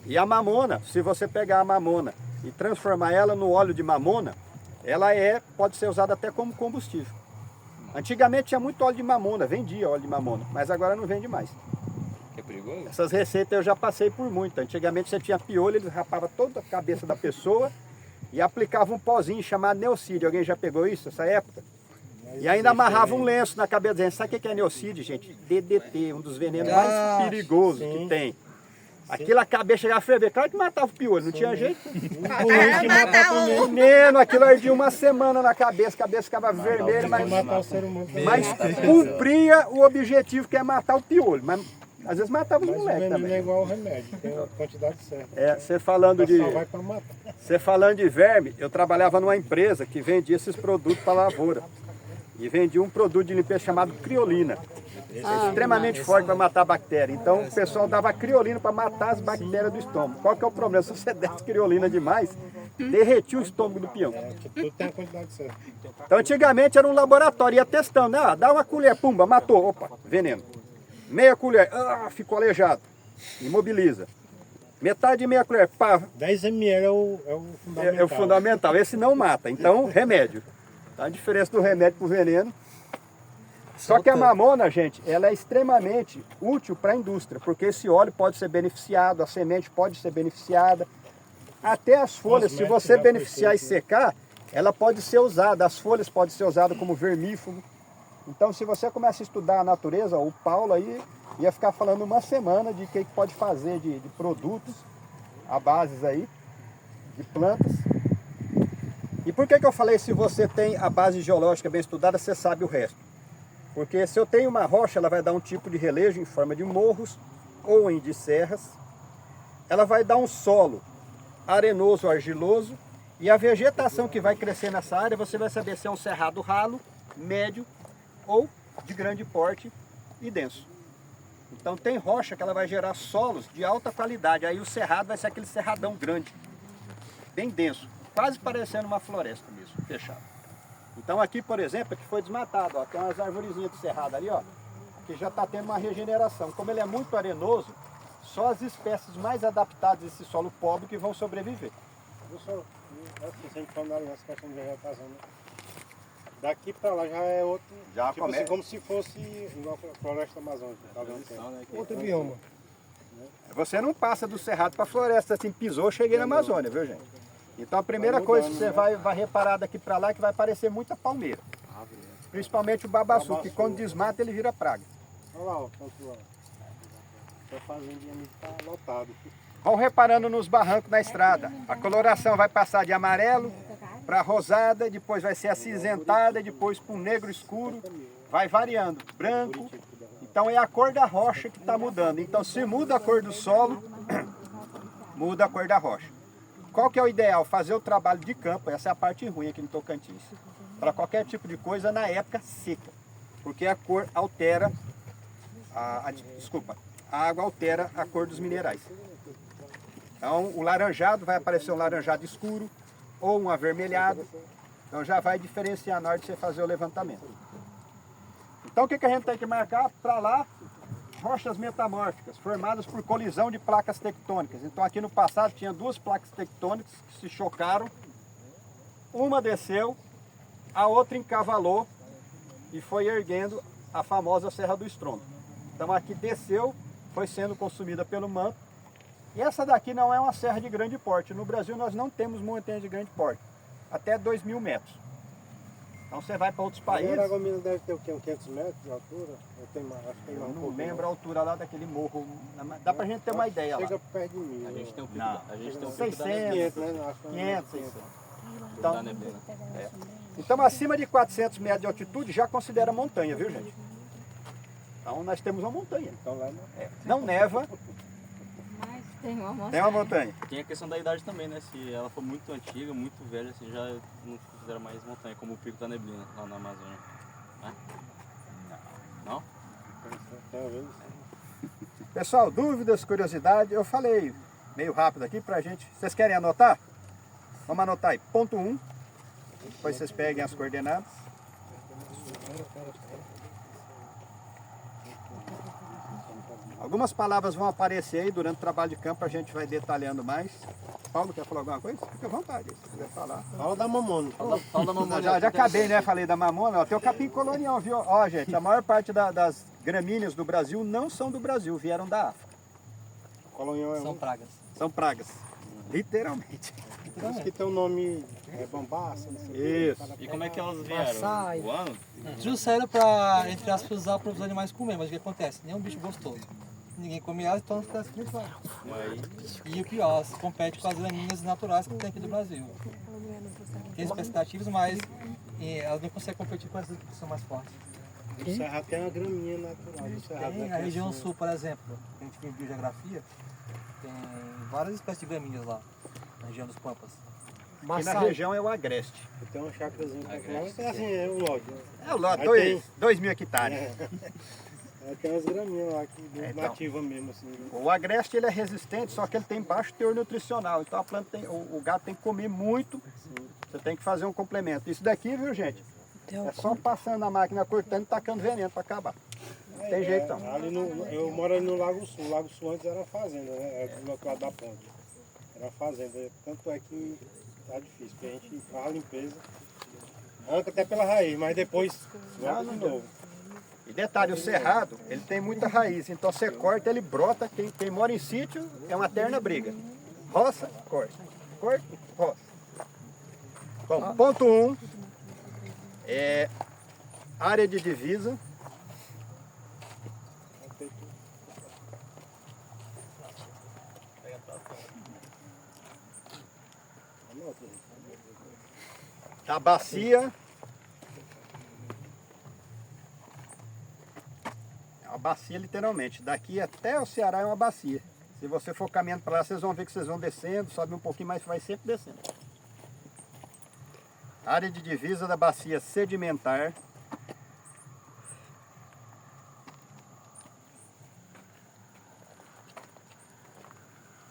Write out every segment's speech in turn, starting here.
E a mamona, se você pegar a mamona e transformar ela no óleo de mamona, ela pode ser usada até como combustível. Antigamente tinha muito óleo de mamona, vendia óleo de mamona, mas agora não vende mais. Que é perigoso? Essas receitas eu já passei por muito. Antigamente você tinha piolho, eles rapavam toda a cabeça da pessoa e aplicavam um pozinho chamado Neocídio. Alguém já pegou isso nessa época? E ainda amarrava um lenço na cabeça dizendo, sabe o que é Neocídio, gente? DDT, um dos venenos mais perigosos que tem. Aquilo a cabeça chegava a ferver, claro que matava o piolho, não tinha jeito. Menino, aquilo ardia uma semana na cabeça, a cabeça ficava vermelha, mas cumpria o objetivo que é matar o piolho. Mas às vezes matava os moleques também. Não é igual ao remédio, tem a quantidade certa. Você falando de... Só vai para matar. Você falando de verme, eu trabalhava numa empresa que vendia esses produtos para lavoura. E vendia um produto de limpeza chamado criolina. É extremamente forte para matar bactéria. Então o pessoal dava criolina para matar as bactérias do estômago. Qual que é o problema? Se você desse criolina demais, derretia o estômago do peão. Tudo tem a quantidade certa. Então antigamente era um laboratório, ia testando, né? Dá uma colher, pumba, matou, opa, veneno. Meia colher, ficou aleijado, imobiliza. Metade de meia colher, pá. 10 ml é o fundamental. É o fundamental, esse não mata, então remédio. A diferença do remédio para o veneno. Só que a mamona, gente, ela é extremamente útil para a indústria, porque esse óleo pode ser beneficiado, a semente pode ser beneficiada, até as folhas, se você beneficiar e secar, ela pode ser usada, as folhas podem ser usadas como vermífugo. Então se você começa a estudar a natureza, o Paulo aí ia ficar falando uma semana de que pode fazer de produtos, a bases aí, de plantas. E por que eu falei, se você tem a base geológica bem estudada, você sabe o resto? Porque se eu tenho uma rocha, ela vai dar um tipo de relejo em forma de morros ou de serras. Ela vai dar um solo arenoso, argiloso. E a vegetação que vai crescer nessa área, você vai saber se é um cerrado ralo, médio ou de grande porte e denso. Então tem rocha que ela vai gerar solos de alta qualidade. Aí o cerrado vai ser aquele cerradão grande, bem denso. Quase parecendo uma floresta mesmo, fechada. Então aqui, por exemplo, aqui foi desmatado, ó, tem umas arvorezinhas do cerrado ali, ó, que já está tendo uma regeneração. Como ele é muito arenoso, só as espécies mais adaptadas a esse solo pobre que vão sobreviver. Professor, sempre falando nessa questão de vegetação, né? Daqui para lá já é outro, Já tipo assim, como se fosse uma floresta amazônica. Outro bioma. Você não passa do cerrado para a floresta, assim, pisou, cheguei na Amazônia, viu, gente? Então a primeira coisa que você vai reparar daqui para lá é que vai aparecer muita palmeira. Principalmente o babaçu, que quando desmata ele vira praga. Olha lá, ó, a fazendinha ali está lotado. Vão reparando nos barrancos na estrada. A coloração vai passar de amarelo para rosada, depois vai ser acinzentada, depois para um negro escuro. Vai variando, branco. Então é a cor da rocha que está mudando. Então se muda a cor do solo, muda a cor da rocha. Qual que é o ideal? Fazer o trabalho de campo, essa é a parte ruim aqui no Tocantins, para qualquer tipo de coisa na época seca, porque a cor altera, a água altera a cor dos minerais. Então o laranjado vai aparecer um laranjado escuro ou um avermelhado, então já vai diferenciar na hora de você fazer o levantamento. Então o que a gente tem que marcar? Para lá, rochas metamórficas, formadas por colisão de placas tectônicas. Então aqui no passado tinha duas placas tectônicas que se chocaram. Uma desceu, a outra encavalou e foi erguendo a famosa Serra do Estrondo. Então aqui desceu, foi sendo consumida pelo manto. E essa daqui não é uma serra de grande porte. No Brasil nós não temos montanhas de grande porte, até 2.000 metros. Então você vai para outros países. A Aragomina deve ter o quê? 500 metros de altura? Acho que tem mais não lembro a altura lá daquele morro. Dá pra gente ter uma ideia lá. Chega perto de mim. A gente tem um pico, Não. a gente tem um pico 600, da neblina. 500, né? 500, 600. Pico da neblina. Então acima de 400 metros de altitude já considera montanha, viu, gente? Então nós temos uma montanha. Então lá Não neva, Mas tem uma montanha. tem uma montanha. Tem a questão da idade também, né? Se ela for muito antiga, muito velha, assim, já não considera mais montanha, como o Pico da Neblina, lá na Amazônia. Né? Não? Pessoal, dúvidas, curiosidade, eu falei meio rápido aqui pra gente. Vocês querem anotar? Vamos anotar aí. Ponto 1. Depois vocês peguem as coordenadas. Algumas palavras vão aparecer aí durante o trabalho de campo, a gente vai detalhando mais. Paulo, quer falar alguma coisa? Fica à vontade, se quiser falar. Fala da mamona. Fala da mamona. Já acabei, né? Falei da mamona. Ó, tem o capim colonial, viu? Ó, gente, a maior parte das gramíneas do Brasil não são do Brasil, vieram da África. Colonial é São um. pragas. São pragas, literalmente. Por isso que tem o nome bambaça, não sei o quê. Isso. E como é que elas vieram? Açaí. Voando? Trouxeram pra, entre aspas, usar para os animais comer, mas o que acontece? Nenhum bicho gostoso. Ninguém come elas, então fica assim, claro. E o pior, elas competem com as graminhas naturais que tem aqui do Brasil. Tem expectativas, mas elas não conseguem competir com essas que são mais fortes. O Cerrado tem uma graminha natural. Do Cerrado Tem daqui na região assim. sul, por exemplo, que a gente viu em biogeografia, tem várias espécies de graminhas lá, na região dos Pampas. Aqui na região é o agreste. Tem uma chácarazinha pra lá, mas é assim, é um lote. É o lote, Aí 2.000 hectares. Tem umas graminhas lá que Então. nativa mesmo, assim. Né? O agreste ele é resistente, só que ele tem baixo teor nutricional. Então a planta tem, o gado tem que comer muito. Você tem que fazer um complemento. Isso daqui, viu, gente? É só passando a máquina cortando e tacando veneno para acabar. Não tem jeito não. Ali eu moro ali no Lago Sul. O Lago Sul antes era fazenda, né? Era do outro lado da ponte. Era fazenda. Tanto é que tá difícil, porque a gente faz a limpeza. Arranca até pela raiz, mas depois volta de novo. E detalhe, o cerrado, ele tem muita raiz, então você corta, ele brota. Quem mora em sítio é uma eterna briga. Roça, corta. Corta, roça. Bom, ponto 1 é área de divisa. Da bacia. A bacia literalmente, daqui até o Ceará é uma bacia. Se você for caminhando para lá, vocês vão ver que vocês vão descendo, sobe um pouquinho, mas vai sempre descendo. Área de divisa da bacia sedimentar.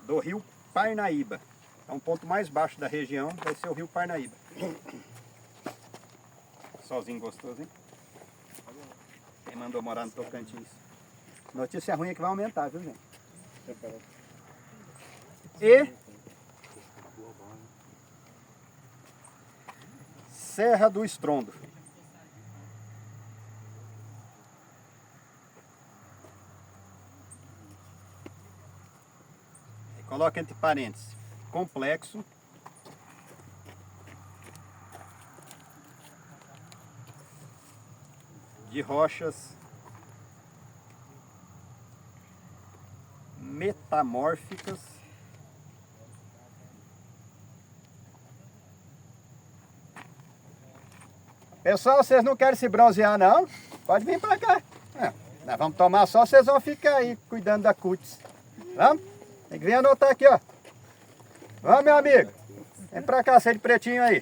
Do rio Parnaíba. É um ponto mais baixo da região, vai ser o rio Parnaíba. Solzinho gostoso, hein? Quem mandou morar no Tocantins? Notícia ruim é que vai aumentar, viu, gente? E Serra do Estrondo. Coloca entre parênteses. Complexo. De rochas metamórficas pessoal, vocês não querem se bronzear não? Pode vir pra cá. Nós vamos tomar só, vocês vão ficar aí cuidando da cutis. Vamos? Tem que vir anotar aqui, ó. Vamos, meu amigo. Vem pra cá, você de pretinho aí.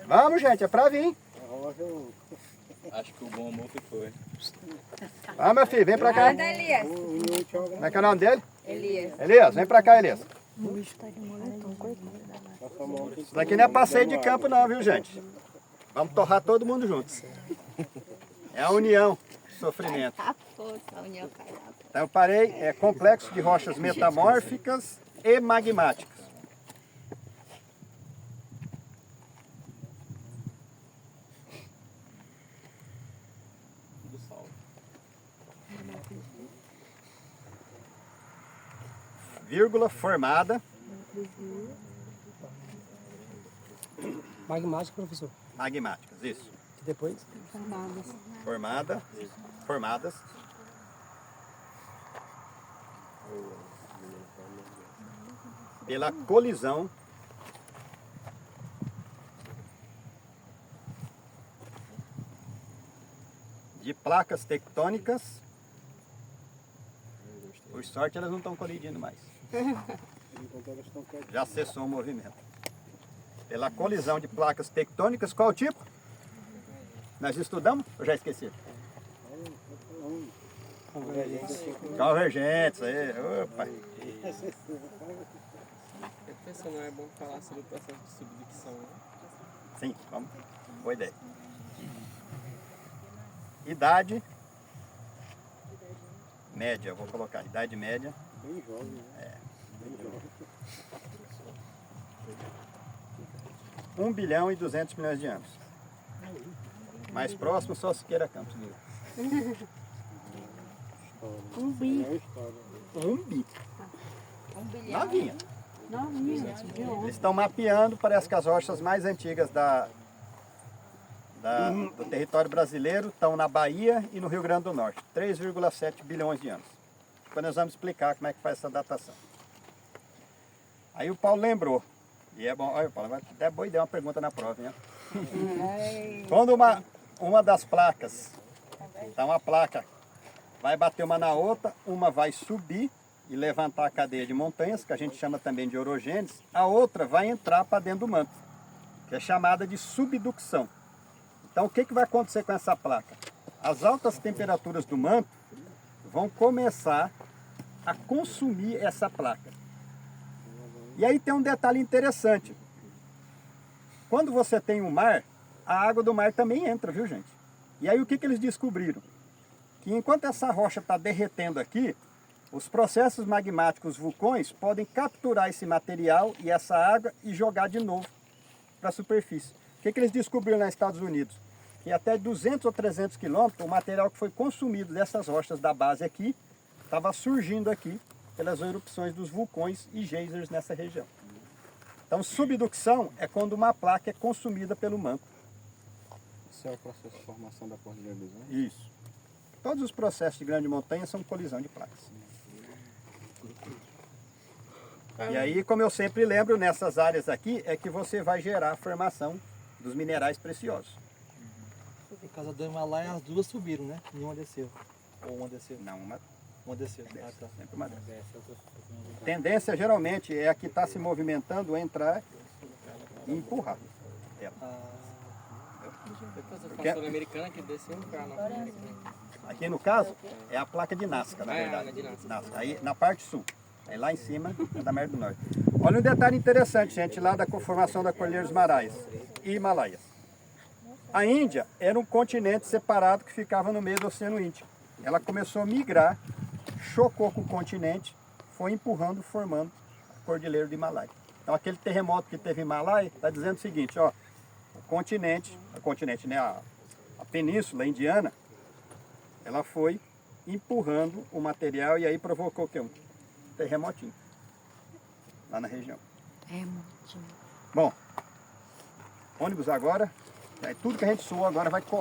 Vamos, gente, é pra vir. Acho que o bom amor foi. Vamos, meu filho, vem pra cá. Anda, Elias. Como é que é o nome dele? Elias. Elias, vem pra cá, Elias. Isso daqui não é passeio de campo não, viu, gente? Vamos torrar todo mundo juntos. É a união, sofrimento. A força, a união caiada. Então eu parei, é complexo de rochas metamórficas e magmáticas. Do sal. Vírgula formada. Magmático, professor. Magmáticas, isso. E depois? Formadas. Pela colisão de placas tectônicas. Por sorte elas não estão colidindo mais. Já cessou o movimento. Pela colisão de placas tectônicas, qual tipo? Nós estudamos? Eu já esqueci. Convergentes, aí. Opa. Professor, não é bom falar sobre o processo de subdicção, né? Sim, vamos. Boa ideia. Idade média, eu vou colocar, idade média, Bem jovem, né? Bem jovem. 1 bilhão e 200 milhões de anos. Mais próximo, só Siqueira Campos, viu? É uma história. 1 bi. 1 bilhão. Novinha. Novinha, viu? Eles estão mapeando, parece que as rochas mais antigas do território brasileiro estão na Bahia e no Rio Grande do Norte. 3,7 bilhões de anos. Depois nós vamos explicar como é que faz essa datação. Aí o Paulo lembrou. E é bom, olha, Paulo, vai até boa ideia uma pergunta na prova, hein? Quando uma das placas, então uma placa vai bater uma na outra, uma vai subir e levantar a cadeia de montanhas, que a gente chama também de orogênese, a outra vai entrar para dentro do manto, que é chamada de subducção. Então o que vai acontecer com essa placa? As altas temperaturas do manto vão começar a consumir essa placa. E aí tem um detalhe interessante. Quando você tem o mar, a água do mar também entra, viu, gente? E aí o que eles descobriram? Que enquanto essa rocha está derretendo aqui, os processos magmáticos vulcões podem capturar esse material e essa água e jogar de novo para a superfície. O que eles descobriram nos Estados Unidos? Que até 200 ou 300 quilômetros, o material que foi consumido dessas rochas da base aqui, estava surgindo aqui pelas erupções dos vulcões e geysers nessa região. Então, subducção é quando uma placa é consumida pelo manto. Esse é o processo de formação da Cordilheira dos Andes? Isso. Todos os processos de grande montanha são colisão de placas. E aí, como eu sempre lembro, nessas áreas aqui é que você vai gerar a formação dos minerais preciosos. No caso do Himalaia, as duas subiram, né? Nenhuma desceu. Ou uma desceu. Não, uma Uma desceu. Ah, desce, tá. sempre uma desce. Tendência geralmente é a que está se movimentando entrar e empurrar ela. Depois a Porque- pastora americana que desceu um cara na americana. Aqui no caso é a placa de Nazca, na É, verdade. a de Nazca. Nazca. Aí na parte sul. Aí lá em cima é da América do Norte. Olha um detalhe interessante, gente, lá da formação da Cordilheira dos Himalaias e Himalaias. A Índia era um continente separado que ficava no meio do Oceano Índico. Ela começou a migrar, chocou com o continente, foi empurrando, formando a Cordilheira do Himalaia. Então aquele terremoto que teve em Himalaia está dizendo o seguinte, ó, o continente, né, a península indiana, ela foi empurrando o material e aí provocou o quê? Um terremotinho lá na região. Bom, ônibus agora, tudo que a gente soou agora vai colar.